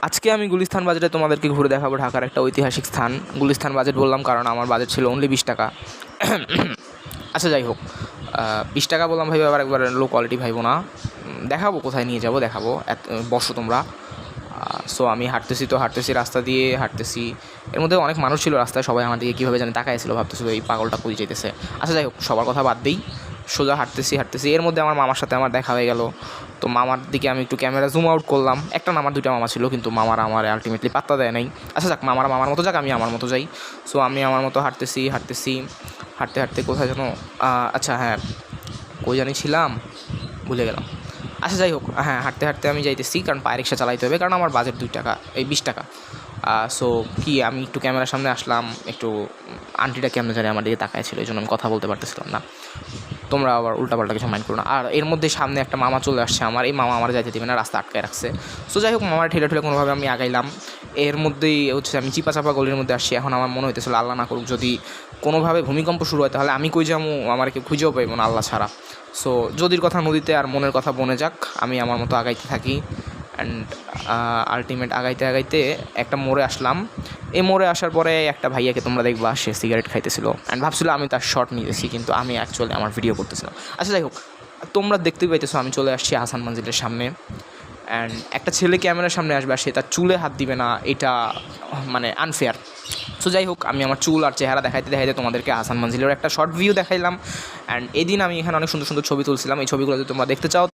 আজকে আমি গুলিস্তান বাজারে তোমাদেরকে ঘুরে দেখাবো ঢাকার একটা ঐতিহাসিক স্থান। গুলিস্তান বাজেট বললাম কারণ আমার বাজেট ছিল অনলি 20 টাকা। আচ্ছা যাই হোক, 20 টাকা বললাম ভাই, আবার একবার লো কোয়ালিটি ভাইবো না। দেখাবো কোথায় নিয়ে যাবো, দেখাবো। বসো তোমরা। সো আমি হাঁটতেছি রাস্তা দিয়ে হাঁটতেছি। এর মধ্যে অনেক মানুষ ছিল রাস্তায়, সবাই আমার দিকে কীভাবে জানি তাকাইছিল, ভাবতেছিল এই পাগলটা কই যেতেছে। আচ্ছা যাই হোক, সবার কথা বাদ দিই, সোজা হাঁটতেছি। এর মধ্যে আমার মামার সাথে আমার দেখা হয়ে গেল। তো মামার দিকে আমি একটু ক্যামেরা জুম আউট করলাম। একটা না, আমার দুইটা মামা ছিল, কিন্তু মামারা আমার আলটিমেটলি পাত্তা দেয় নাই। আচ্ছা যাক, মামারা মামার মতো যাক, আমি আমার মতো যাই। সো আমি আমার মতো হাঁটতেছি। হাঁটতে হাঁটতে কোথায় যেন, আচ্ছা হ্যাঁ, কই জানি ছিলাম, ভুলে গেলাম। আচ্ছা যাই হোক, হ্যাঁ, হাঁটতে হাঁটতে আমি যাইতেছি, কারণ পায়ে রিক্সা চালাইতে হবে, কারণ আমার বাজেট 2 টাকা, এই 20 টাকা। সো কি, আমি একটু ক্যামেরার সামনে আসলাম, একটু আন্টিটা কেমন জানি আমার দিকে তাকায় ছিল, এই জন্য আমি কথা বলতে পারতেছিলাম না। তোমরা আবার উল্টাপাল্টা কিছু মাইন্ড করো না। আর এর মধ্যে সামনে একটা মামা চলে আসছে আমার, এই মামা আমার যাইতে দেবে না, রাস্তা আটকায় রাখছে। সো যাই হোক, মামার ঠেলে কোনোভাবে আমি আগাইলাম। এর মধ্যেই হচ্ছে আমি চিপা গলির মধ্যে আসছি। এখন আমার মনে হইতেছিল আল্লাহ না করুক যদি কোনোভাবে ভূমিকম্প শুরু হয়, তাহলে আমি কই যাবো, আমার কেউ খুঁজেও পাইব না আল্লাহ ছাড়া। সো যদির কথা নদীতে আর মনের কথা বনে যাক, আমি আমার মতো আগাইতে থাকি। অ্যান্ড আলটিমেট আগাইতে একটা মোড়ে আসলাম। এই মোড়ে আসার পরে একটা ভাইয়াকে তোমরা দেখবা, সে সিগারেট খাইতেছিল অ্যান্ড ভাবছিল আমি তার শর্ট নিয়েছি, কিন্তু আমি অ্যাকচুয়ালি আমার ভিডিও করতেছিলাম। আচ্ছা যাই হোক, তোমরা দেখতেই পাইতেছো আমি চলে আসছি আহসান মঞ্জিলের সামনে। অ্যান্ড একটা ছেলে ক্যামেরার সামনে আসবে আর সে তার চুলে হাত দিবে না, এটা মানে আনফেয়ার। সো যাই হোক, আমি আমার চুল আর চেহারা দেখাইতে তোমাদেরকে আহসান মঞ্জিলের একটা শর্ট ভিউ দেখাইলাম। অ্যান্ড এদিন আমি এখানে অনেক সুন্দর ছবি তুলছিলাম। এই ছবিগুলো যদি তোমরা দেখতে চাও